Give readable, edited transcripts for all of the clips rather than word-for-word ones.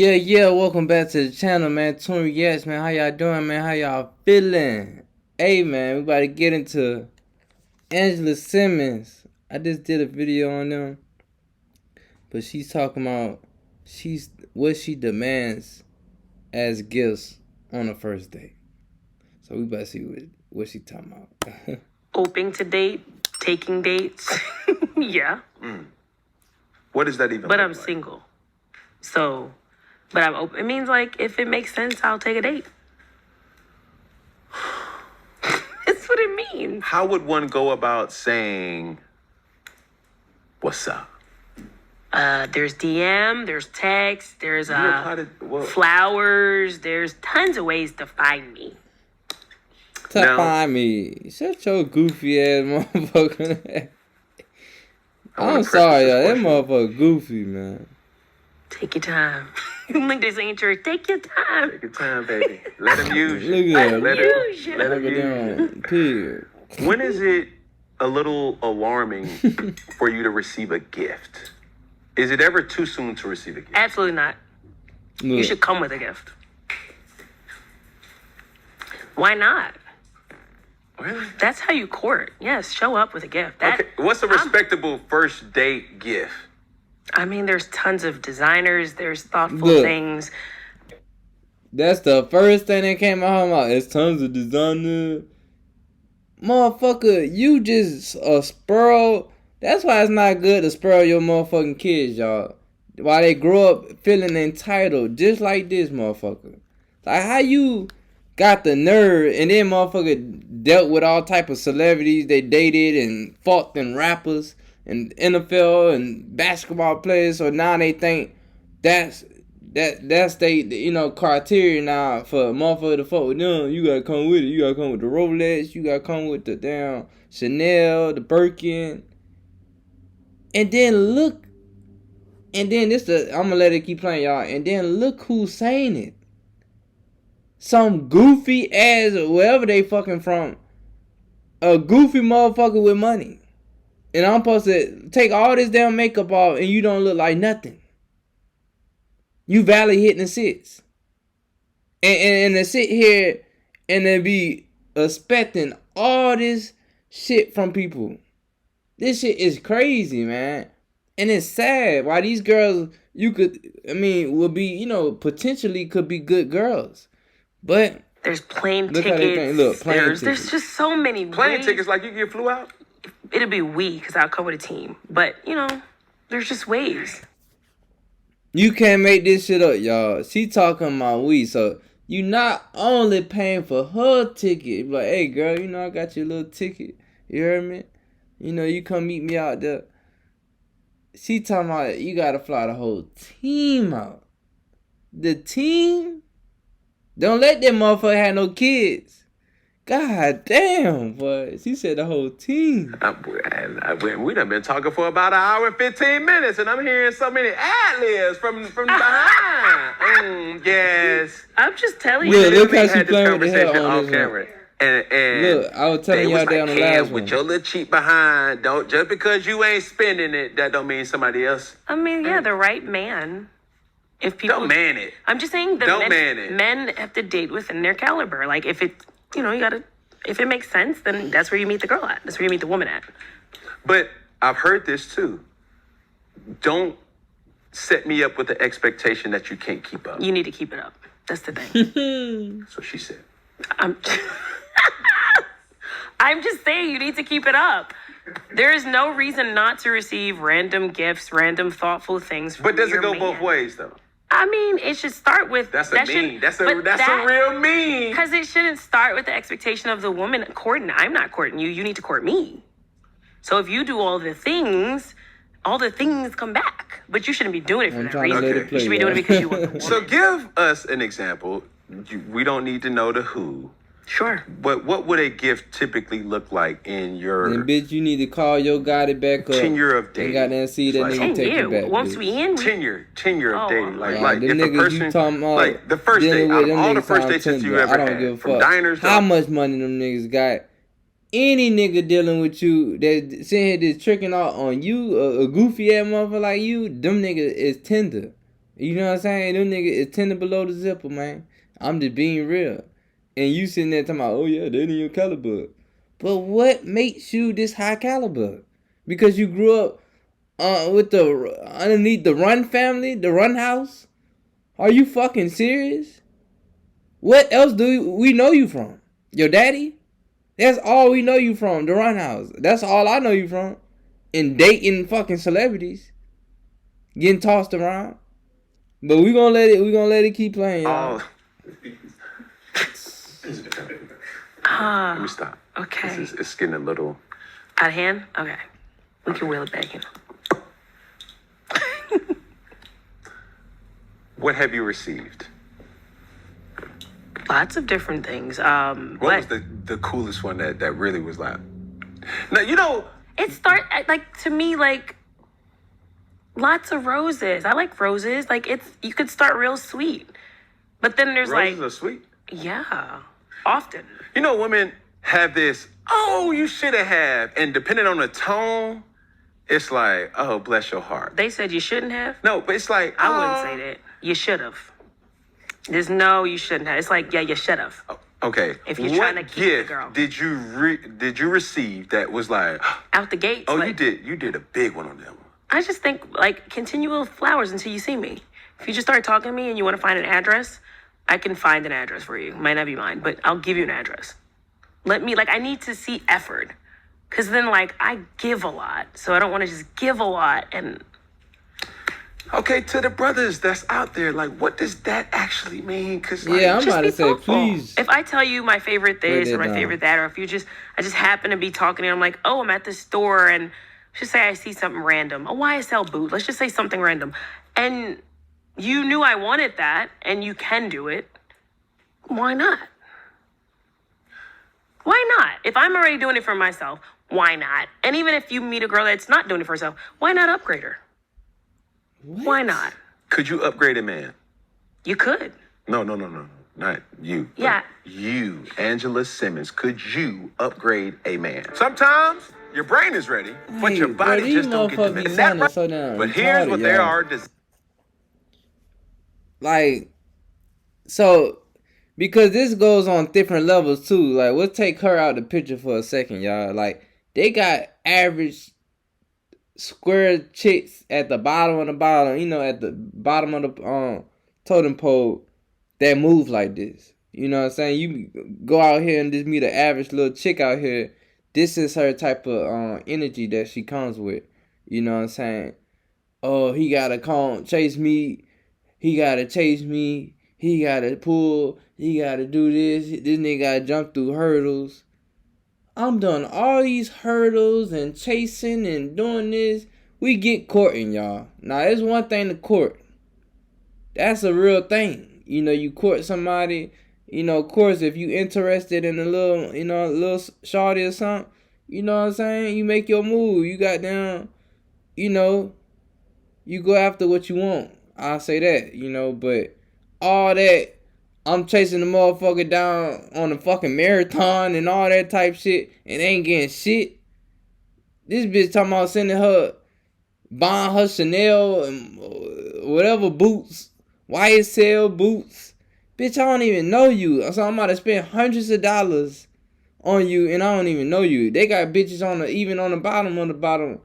Yeah, welcome back to the channel, man. Tune yes, man. How y'all doing, man? How y'all feeling? Hey, man, we about to get into Angela Simmons. I just did a video on them, but she's talking about what she demands as gifts on a first date. So we about to see what she talking about. Hoping to date, taking dates. Yeah. What does that even But look I'm like? single. So, but I'm open. It means, like, if it makes sense, I'll take a date. That's what it means. How would one go about saying, what's up? There's DM, there's text, there's You reply to, well, flowers. There's tons of ways to find me. To find me. Shut your goofy ass motherfucker. I'm sorry, y'all. That motherfucker goofy, man. Take your time. Like they say in church, take your time. Take your time, baby. Let him use you. Look at Let him Let him use you. When is it a little alarming for you to receive a gift? Is it ever too soon to receive a gift? Absolutely not. Look. You should come with a gift. Why not? Really? That's how you court. Yes, show up with a gift. Okay, what's a respectable first date gift? I mean, there's tons of designers. There's thoughtful Look. things. That's the first thing that came out of my mouth. It's tons of designer. Motherfucker, you just a sparrow. That's why it's not good to spoil your motherfucking kids, y'all. While they grow up feeling entitled, just like this motherfucker. Like, how you got the nerve, and then motherfucker dealt with all type of celebrities they dated and fought them rappers and NFL and basketball players, so now they think that's they criteria now for a motherfucker to fuck with them. You gotta come with it. You gotta come with the Rolex. You gotta come with the damn Chanel, the Birkin. And then look, and then I'm gonna let it keep playing, y'all. And then look who's saying it. Some goofy ass, wherever they fucking from, a goofy motherfucker with money. And I'm supposed to take all this damn makeup off and you don't look like nothing. You valley hitting the sits. And to sit here and then be expecting all this shit from people. This shit is crazy, man. And it's sad why these girls will be, potentially could be good girls. But there's plane look tickets. How they think. Look, plane there's tickets. just so many Plane ways. tickets like you get flew out? It'll be we, because I'll come with a team. But, there's just ways. You can't make this shit up, y'all. She talking about we, so you not only paying for her ticket, but hey girl, I got your little ticket. You heard me? You come meet me out there. She talking about you gotta fly the whole team out. The team? Don't let that motherfucker have no kids. God damn, boy. She said the whole team. We done been talking for about an hour and 15 minutes, and I'm hearing so many ad-libs from behind. Yes. I'm just telling you. Look how she had this playing with the hell conversation on on camera. And look, I was telling y'all that on the last one. With your little cheap behind, don't just because you ain't spending it, that don't mean somebody else. I mean, yeah, the right man. If people don't man it. I'm just saying men have to date within their caliber. Like if it, if it makes sense, then that's where you meet the girl at. That's where you meet the woman at. But I've heard this too. Don't set me up with the expectation that you can't keep up. You need to keep it up. That's the thing. That's what she said. I'm just saying you need to keep it up. There is no reason not to receive random gifts, random thoughtful things from But does it go man. both ways though? I mean, it should start with That's a real mean. Because it shouldn't start with the expectation of the woman courting. I'm not courting you. You need to court me. So if you do all the things come back. But you shouldn't be doing it for that reason. You should be doing it because you want the woman. So give us an example. We don't need to know the who. Sure. But what would a gift typically look like in your... And bitch, you need to call your Gotti back up. Tenure of dating. And goddamn see that nigga take you back. Once we in... Tenure of dating. Like if a person... You talking about like the first date, out of all the first dates that you ever had, from diners... How much money them niggas got? Any nigga dealing with you that sitting here just tricking out on you, a goofy ass motherfucker like you, them niggas is tender. You know what I'm saying? Them niggas is 10 below the zipper, man. I'm just being real. And you sitting there talking about, oh yeah, they're in your caliber. But what makes you this high caliber? Because you grew up with the underneath the Run family, the Run house? Are you fucking serious? What else do we know you from? Your daddy? That's all we know you from, the Run house. That's all I know you from. And dating fucking celebrities. Getting tossed around. But we gonna let it keep playing, y'all. Let me stop. Okay. It's getting a little out of hand? Okay. We can wheel it back in. What have you received? Lots of different things. What was the coolest one that really was like? Now, you know, it to me like lots of roses. I like roses. Like you could start real sweet, but then there's roses are sweet. Yeah, often. You know, women have this. Oh, you should have, and depending on the tone, it's like, oh, bless your heart. They said you shouldn't have. No, but it's like I wouldn't say that. You should have. There's no, you shouldn't have. It's like, yeah, you should have. Okay. If you're trying to keep the girl. Did you receive that was like out the gates? Oh, like, you did a big one on them. I just think like continual flowers until you see me. If you just start talking to me and you want to find an address, I can find an address for you. Might not be mine, but I'll give you an address. I need to see effort. Cause then I give a lot. So I don't want to just give a lot and. Okay, to the brothers that's out there, what does that actually mean? Cause yeah, I'm about to say, please. If I tell you my favorite this or my favorite that, or if I just happen to be talking and I'm like, oh, I'm at the store and just say I see something random, a YSL boot. Let's just say something random. And you knew I wanted that and you can do it. Why not? Why not? If I'm already doing it for myself, why not? And even if you meet a girl that's not doing it for herself, why not upgrade her? What? Why not? Could you upgrade a man? You could. No. Not you. Yeah. You, Angela Simmons, could you upgrade a man? Sometimes your brain is ready, but your body just don't get to make that. But here's what they are. Because this goes on different levels too. We'll take her out of the picture for a second, y'all. They got average square chicks at the bottom of the bottom, at the bottom of the totem pole that move like this. You know what I'm saying? You go out here and just meet an average little chick out here. This is her type of energy that she comes with. You know what I'm saying? Oh, he gotta chase me. He gotta chase me. He gotta pull. He gotta do this. This nigga gotta jump through hurdles. I'm doing all these hurdles and chasing and doing this. We get courting, y'all. Now, it's one thing to court. That's a real thing. You court somebody. Of course, if you interested in a little shawty or something, you know what I'm saying? You make your move. You got down, you go after what you want. I'll say that, but all that, I'm chasing the motherfucker down on a fucking marathon and all that type shit and ain't getting shit. This bitch talking about buying her Chanel and whatever boots, YSL boots. Bitch, I don't even know you. So I'm about to spend hundreds of dollars on you and I don't even know you. They got bitches even on the bottom.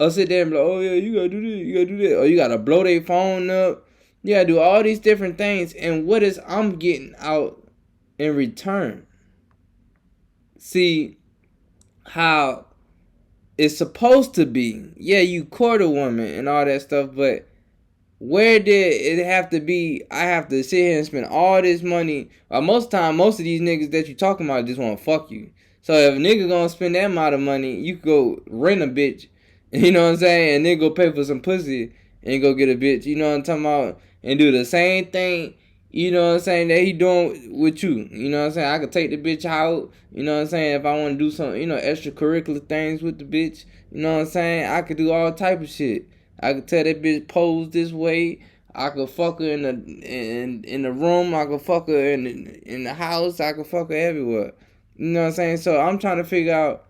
I'll sit there and be like, oh yeah, you gotta do this, you gotta do that. Or you gotta blow their phone up. You gotta do all these different things. And what is I'm getting out in return? See how it's supposed to be. Yeah, you court a woman and all that stuff, but where did it have to be? I have to sit here and spend all this money. Most of these niggas that you talking about just want to fuck you. So if a nigga gonna spend that amount of money, you could go rent a bitch. You know what I'm saying? And then go pay for some pussy and go get a bitch. You know what I'm talking about? And do the same thing, you know what I'm saying, that he doing with you. You know what I'm saying? I could take the bitch out, you know what I'm saying, if I want to do some, extracurricular things with the bitch. You know what I'm saying? I could do all type of shit. I could tell that bitch pose this way. I could fuck her in the room. I could fuck her in the house. I could fuck her everywhere. You know what I'm saying? So I'm trying to figure out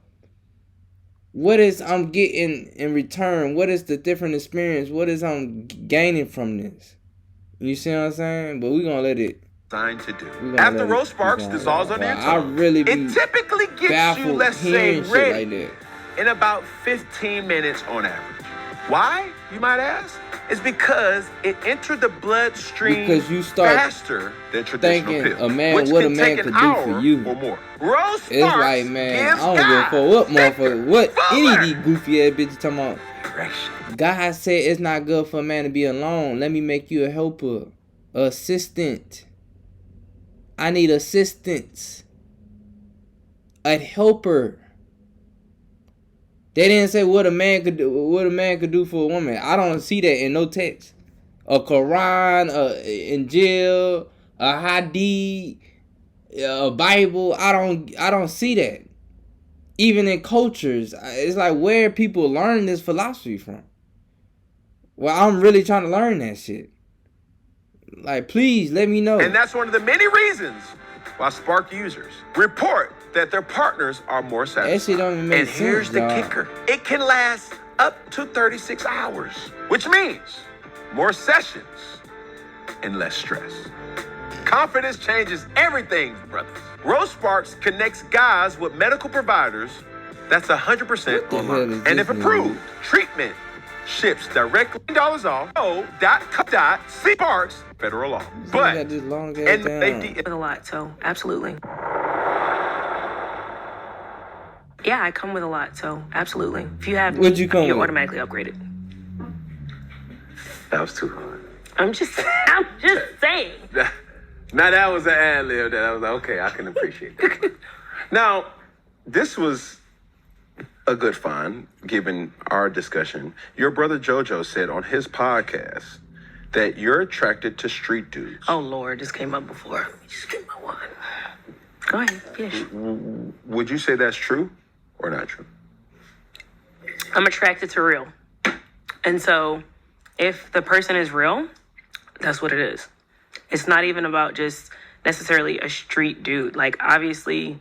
what is I'm getting in return. What is the different experience? What is I'm gaining from this? You see what I'm saying? But we gonna let it. Designed to do. After Rose Sparks dissolves on your tongue, it typically gets you, let's say, ready like in about 15 minutes on average. Why, you might ask? It's because it entered the bloodstream faster than traditional pills, a man, what a man could do for you. Or more. Rose Sparks it's like, man, I don't give a fuck what motherfucker, what any of these goofy ass bitches talking about. God said it's not good for a man to be alone. Let me make you a helper, assistant. I need assistance. A helper. They didn't say what a man could do. What a man could do for a woman. I don't see that in no text. A Quran, a Injil, a Hadith, a Bible. I don't see that. Even in cultures, it's like where people learn this philosophy from. Well, I'm really trying to learn that shit. Like, please let me know. And that's one of the many reasons why Spark users report that their partners are more satisfied. That shit don't even make sense. And here's the kicker. It can last up to 36 hours, which means more sessions and less stress. Confidence changes everything, brothers. Rose Sparks connects guys with medical providers that's 100% online. And if approved, treatment ships directly $10 off. .co.sparks federal law. But and they with a lot, so absolutely. Yeah, I come with a lot, so absolutely. If you have, what'd you come you're with? Automatically upgraded. That was too hard. I'm just saying. Now that was an ad lib that I was like, okay, I can appreciate that. Now, this was a good find, given our discussion. Your brother JoJo said on his podcast that you're attracted to street dudes. Oh, Lord, this came up before. Just give me one. Go ahead, finish. Would you say that's true or not true? I'm attracted to real. And so if the person is real, that's what it is. It's not even about just necessarily a street dude. Like, obviously,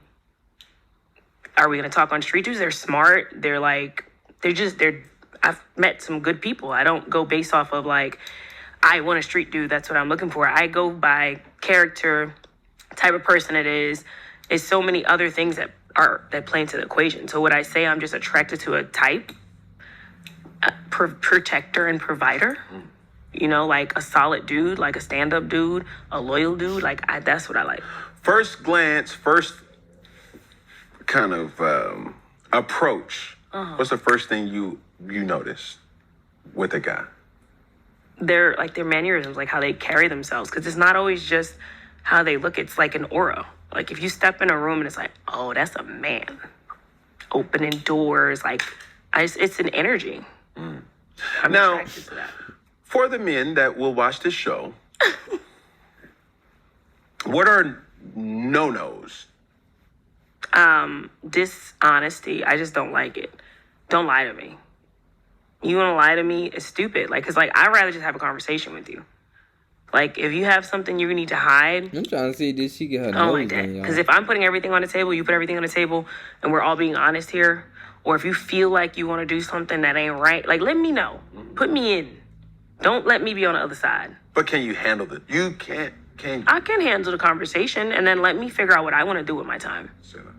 are we going to talk on street dudes? They're smart. They're I've met some good people. I don't go based off of like, I want a street dude. That's what I'm looking for. I go by character, type of person it is. It's so many other things that play into the equation. So would I say I'm just attracted to a type? Protector and provider. You know, like a solid dude, like a stand-up dude, a loyal dude. Like, that's what I like. First glance, first kind of approach. What's the first thing you notice with a guy? Their mannerisms, like how they carry themselves. Because it's not always just how they look. It's like an aura. Like if you step in a room and it's like, oh, that's a man. Opening doors, like, it's an energy. I'm attracted to that. For the men that will watch this show, what are no-nos? Dishonesty. I just don't like it. Don't lie to me. You want to lie to me? It's stupid. Like, cause like I'd rather just have a conversation with you. Like, if you have something you need to hide, I'm trying to see did she get her I don't nose like that. in, y'all. Because if I'm putting everything on the table, you put everything on the table, and we're all being honest here, or if you feel like you want to do something that ain't right, like let me know. Put me in. Don't let me be on the other side. But can you handle it? You can't. Can you? I can handle the conversation, and then let me figure out what I want to do with my time.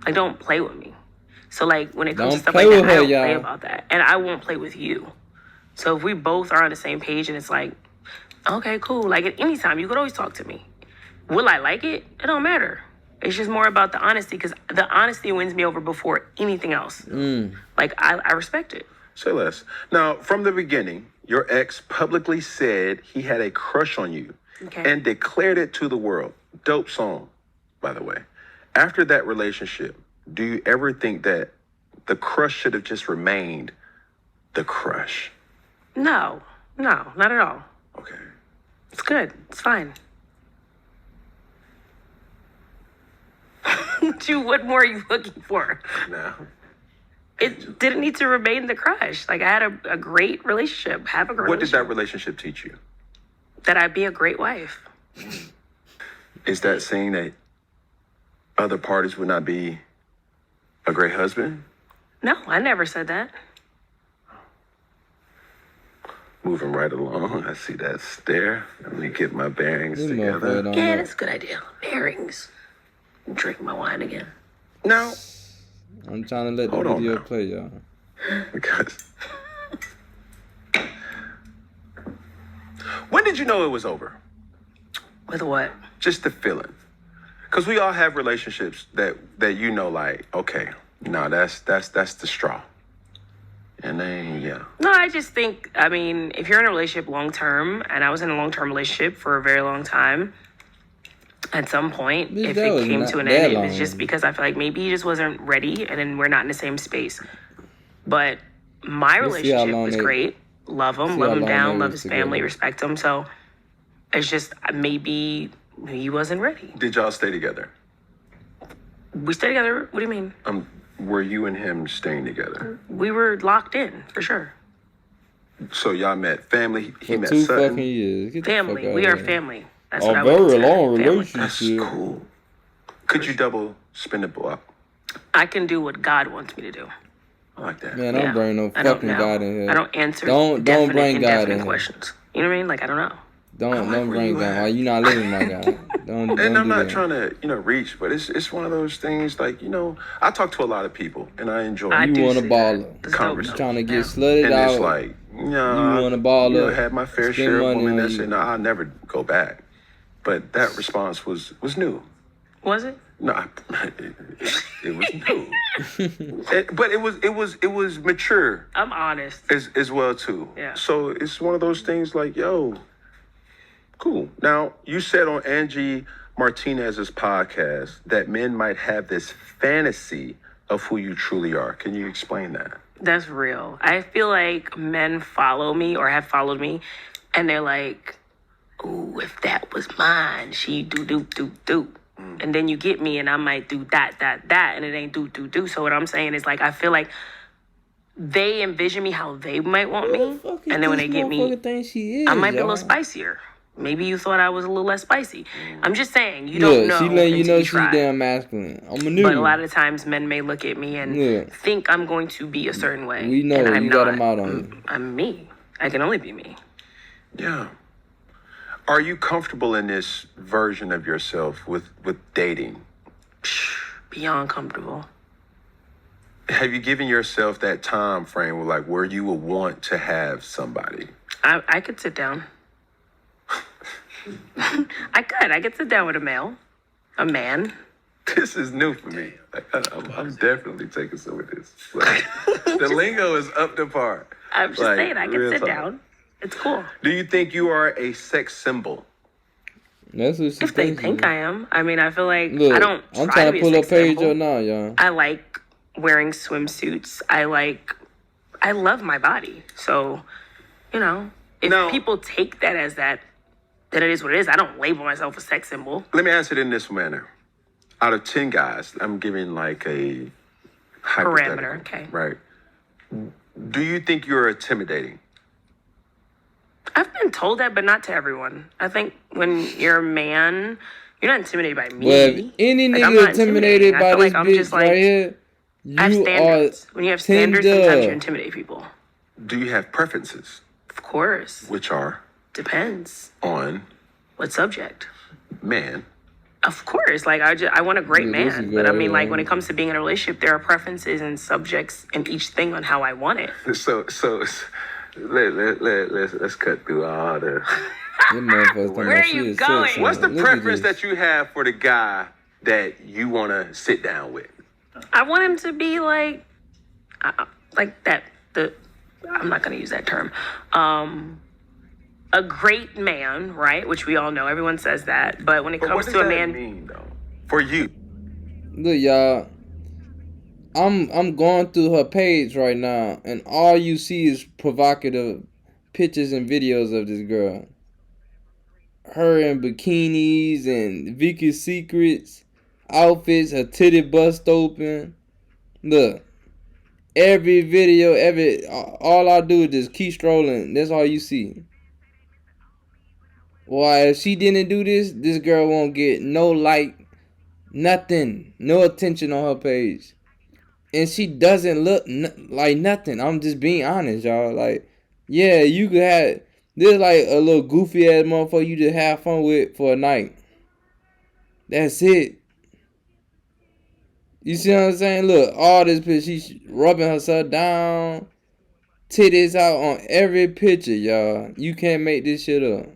Like, don't play with me. So, like, when it comes to stuff like that, I don't play about that. And I won't play with you. So if we both are on the same page and it's like, okay, cool. Like, at any time, you could always talk to me. Will I like it? It don't matter. It's just more about the honesty, because the honesty wins me over before anything else. Like, I respect it. Say less. Now, from the beginning, your ex publicly said he had a crush on you and declared it to the world. Dope song, by the way. After that relationship, do you ever think that the crush should have just remained the crush? No, not at all. Okay. It's good. It's fine. What more are you looking for? No. It didn't need to remain the crush. Like, I had a great relationship. What did that relationship teach you? That I'd be a great wife. Is that saying that other parties would not be a great husband? No, I never said that. Moving right along. I see that stare. Let me get my bearings This together. motherfucker don't Yeah, know. that's a good idea. Bearings. Drink my wine again. Now, I'm trying to let the Hold on video now. play, y'all. because when did you know it was over? With what? Just the feeling. Because we all have relationships that you know, like, okay, no, that's the straw. And then, yeah. No, I just think, I mean, if you're in a relationship long term, and I was in a long term relationship for a very long time, at some point, Bitch, if that it was came not to an that end, it long. was just because I feel like maybe he just wasn't ready, and then we're not in the same space. But my Let's see how relationship long was they- great. Love see him, how love him long down, they love was his family, together. respect him. So it's just maybe he wasn't ready. Did y'all stay together? We stayed together. What do you mean? Were you and him staying together? We were locked in for sure. So y'all met family. He For met 2 Sutton. fucking years. Get the Family. fuck We out are of here. family. That's what A I would very consider long family. That's relationship. cool. Could you double spin the block? I can do what God wants me to do. I like that. Man, don't bring no I don't fucking know. God in here. I don't answer Don't definite, bring God indefinite in here. questions. You know what I mean? Like, I don't know. Don't I like where bring you God. at. Why you not living my God? Don't And I'm do not that. trying to, reach, but it's one of those things like, I talk to a lot of people and I enjoy I it. do You want a see baller. that. That's Conversation. dope, Trying to though. get Yeah. slutted And out. it's like, You wanna ball up, had my fair spend share of money women on that you. said, I'll never go back. But that response was new. Was it? No, it was new. But it was mature I'm honest. as well too. Yeah. So it's one of those things like, yo, cool. Now you said on Angie Martinez's podcast that men might have this fantasy of who you truly are. Can you explain that? That's real. I feel like men follow me or have followed me, and they're like, ooh, if that was mine, she do. And then you get me, and I might do that, and it ain't do. So what I'm saying is, like, I feel like they envision me how they might want me, Fuck is and then when this they get me, motherfucker think she is, I might be a little y'all? spicier. Maybe you thought I was a little less spicy. I'm just saying, you Look, don't know she letting you until know you she try. damn masculine. I'm a new. But a lot of times, men may look at me and Yeah. think I'm going to be a certain way. We know, and I'm you got not. 'em out on you. I'm me. I can only be me. Yeah. Are you comfortable in this version of yourself with dating? Beyond comfortable. Have you given yourself that time frame where you would want to have somebody? I could sit down. I could sit down with a man. This is new for me. I'm definitely taking some of this. Like, the lingo is up to par. I'm just Like, saying, I real can sit talk. down. It's cool. Do you think you are a sex symbol? That's what she If they thinks. think I am. I mean, I feel like Look, I don't I'm try trying to to be pull a up sex page symbol. up now, y'all. I like wearing swimsuits. I love my body. So, if Now- people take that as that it is what it is. I don't label myself a sex symbol. Let me answer it in this manner. Out of 10 guys, I'm giving like a hypothetical. Parameter, okay. Right. Do you think you're intimidating? I've been told that, but not to everyone. I think when you're a man, you're not intimidated by me. But if any Like, I'm nigga not intimidated intimidating. I by feel this like I'm bitch just like, right here, I have you are standards. When you have standards, sometimes you tender. intimidate people. Do you have preferences, Of course. which are Depends. on What subject? man? Of course. Like, I want a great Yeah, this is man. But I good, mean, like, yeah. when it comes to being in a relationship, there are preferences and subjects in each thing on how I want it. So let's cut through all the. Them motherfuckers talking Where about are she you is sex going? symbol. What's the Look at preference this. that you have for the guy that you want to sit down with? I want him to be like that. I'm not going to use that term. A great man, right? Which we all know. Everyone says that. But when it But what comes does to a that man, mean, though? For you, Look, y'all. I'm going through her page right now, and all you see is provocative pictures and videos of this girl. Her in bikinis and Vicky's Secrets outfits, her titty bust open. Look, every video, all I do is just keep strolling. That's all you see. Why, if she didn't do this girl won't get no like, nothing, no attention on her page. And she doesn't look like nothing. I'm just being honest, y'all. Like, Yeah, you could have this like a little goofy ass motherfucker you just have fun with for a night. That's it. You see what I'm saying? Look, all this picture, she's rubbing herself down, titties out on every picture, y'all. You can't make this shit up.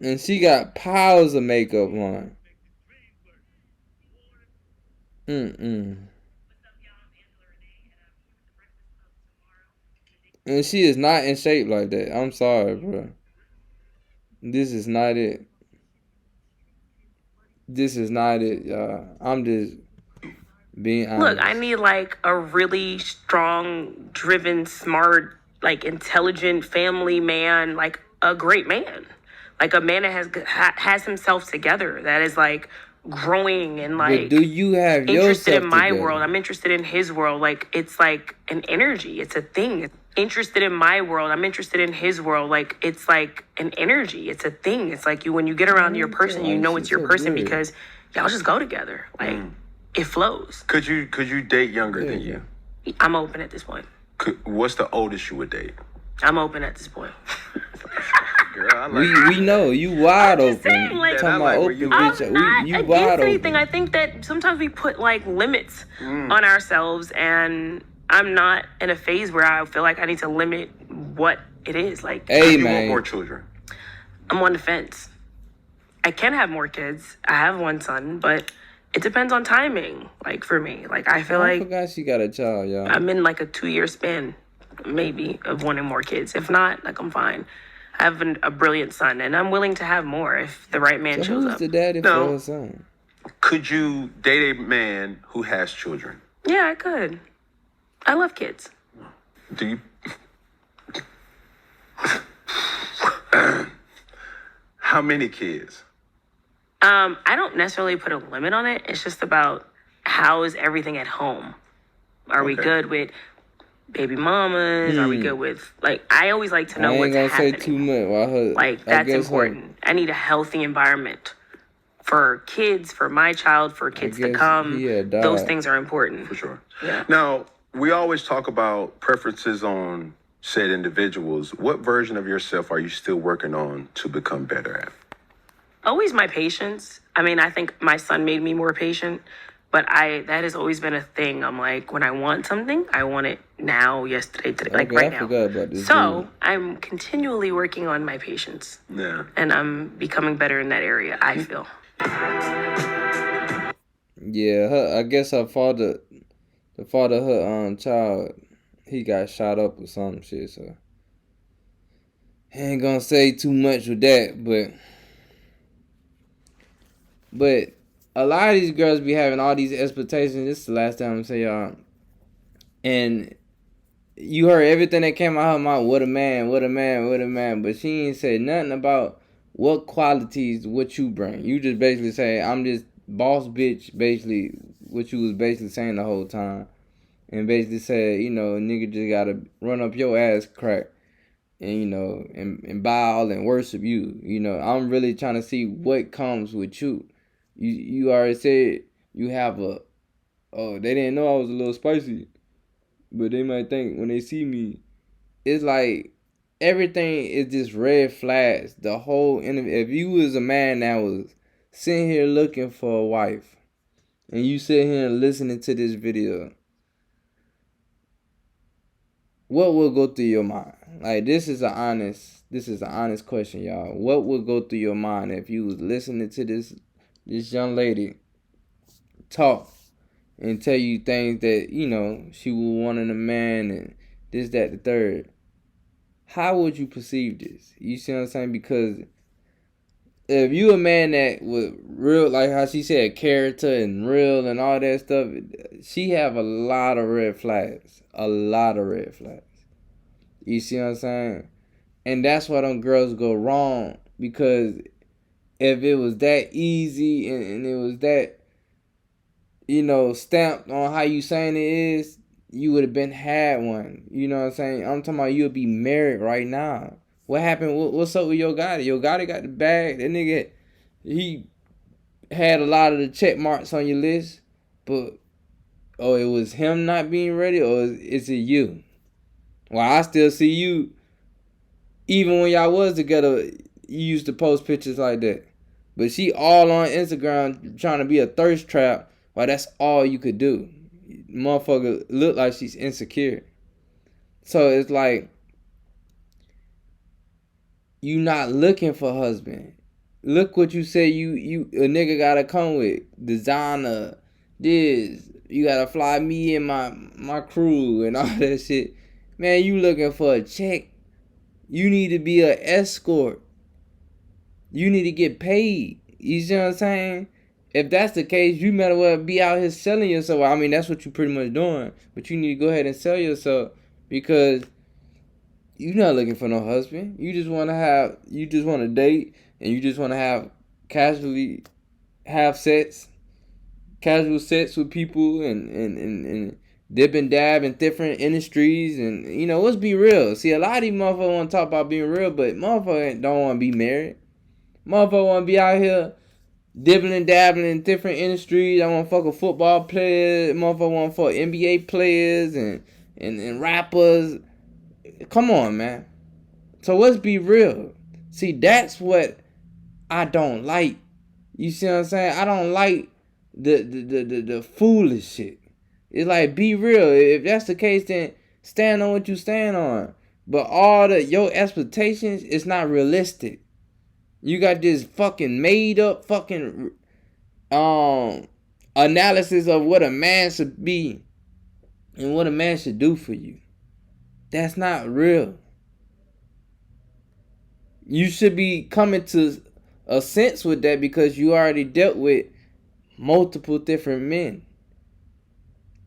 And she got piles of makeup on. And she is not in shape like that. I'm sorry, bro. This is not it. This is not it, y'all. I'm just being honest. Look, I need like a really strong, driven, smart, like intelligent family man, like a great man, like a man that has himself together, that is like growing and like. But do you have interested yourself in my together? world? I'm interested in his world. Like it's like an energy. It's a thing. Interested in my world. I'm interested in his world. Like it's like an energy. It's a thing. It's like when you get around your person, you know it's your person because y'all just go together. Like it flows. Could you date younger than you? I'm open at this point. What's the oldest you would date? I'm open at this point. Girl, we know you wide open. Saying, like, talking about open, I'm bitch. not You against wide anything. open. I think that sometimes we put like limits on ourselves, and I'm not in a phase where I feel like I need to limit what it is. Like, hey you man, want more children? I'm on the fence. I can have more kids. I have one son, but it depends on timing. Like for me, like I feel I like forgot she got a child, y'all. I'm in like a 2-year span, maybe, of wanting more kids. If not, like I'm fine. I have a brilliant son, and I'm willing to have more if the right man So shows who's up. the daddy for her son? Could you date a man who has children? Yeah, I could. I love kids. Do you? How many kids? I don't necessarily put a limit on it. It's just about how is everything at home. Are we good with baby mamas? Are we good with like? I always like to know what's happening. I ain't gonna say too much. Well, like that's important. I need a healthy environment for kids, for my child, for kids to come. Those things are important for sure. Yeah. Now we always talk about preferences on said individuals. What version of yourself are you still working on to become better at? Always my patience. I mean, I think my son made me more patient, but that has always been a thing. I'm like, when I want something, I want it now, yesterday, today, like right now. So I'm continually working on my patience. Yeah. And I'm becoming better in that area, I feel. Yeah, I guess the father of her child, he got shot up or some shit, so I ain't gonna say too much with that, but a lot of these girls be having all these expectations. This is the last time I'm say y'all. And you heard everything that came out of her mouth. What a man, what a man, what a man. But she ain't said nothing about what qualities, what you bring. You just basically say, I'm just boss bitch, basically, what you was basically saying the whole time. And basically said, nigga just gotta run up your ass crack. And, and bow and worship you. I'm really trying to see what comes with you. You already said you have they didn't know I was a little spicy. But they might think when they see me, it's like everything is just red flags. The whole interview. If you was a man that was sitting here looking for a wife, and you sit here and listening to this video, what will go through your mind? Like this is an honest question, y'all. What would go through your mind if you was listening to this young lady talk and tell you things that, she would want in a man and this, that, the third? How would you perceive this? You see what I'm saying? Because if you a man that was real, like how she said, character and real and all that stuff, she have a lot of red flags. A lot of red flags. You see what I'm saying? And that's why them girls go wrong. Because if it was that easy and it was that, stamped on how you saying it is, you would have been had one. You know what I'm saying? I'm talking about you'll be married right now. What happened? What's up with Yo Gotti? Yo Gotti got the bag. That nigga, he had a lot of the check marks on your list. But oh, it was him not being ready, or is it you? Well, I still see you. Even when y'all was together, you used to post pictures like that. But she all on Instagram trying to be a thirst trap. Well, that's all you could do. Motherfucker look like she's insecure. So it's like, you not looking for husband. Look what you say you a nigga gotta come with. Designer, this. You gotta fly me and my crew and all that shit. Man, you looking for a check. You need to be an escort. You need to get paid. You see what I'm saying? If that's the case, you might as well be out here selling yourself. I mean, that's what you pretty much doing. But you need to go ahead and sell yourself, because you're not looking for no husband. You just want to date, and you just want to have casual sets with people, and dip and dab in different industries. And, let's be real. See, a lot of these motherfuckers want to talk about being real, but motherfuckers don't want to be married. Motherfuckers want to be out here dibbling and dabbling in different industries. I want to fuck with football players. Motherfuckers want to fuck NBA players and rappers. Come on, man. So let's be real. See, that's what I don't like. You see what I'm saying? I don't like the foolish shit. It's like, be real. If that's the case, then stand on what you stand on. But all your expectations, it's not realistic. You got this fucking made up fucking analysis of what a man should be and what a man should do for you. That's not real. You should be coming to a sense with that, because you already dealt with multiple different men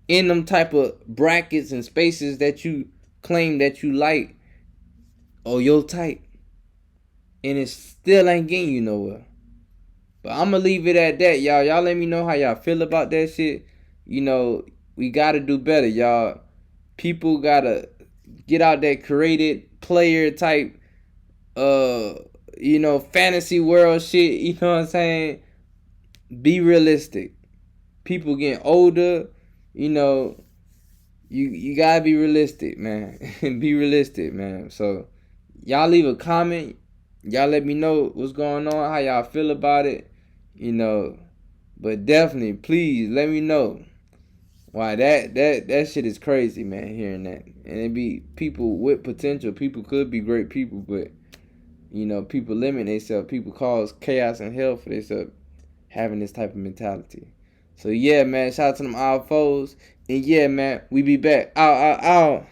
in them type of brackets and spaces that you claim that you like or your type, and it still ain't getting you nowhere. But I'm gonna leave it at that, y'all. Y'all let me know how y'all feel about that shit. We gotta do better, y'all. People gotta get out that created player type fantasy world shit. You know what I'm saying? Be realistic. People getting older, you gotta be realistic, man. Be realistic, man. So y'all leave a comment. Y'all let me know what's going on, how y'all feel about it. But definitely, please let me know. Why that shit is crazy, man, hearing that. And it be people with potential. People could be great people, but people limit themselves. People cause chaos and hell for themselves having this type of mentality. So yeah, man, shout out to them I.F.Os. And yeah, man, we be back. Out.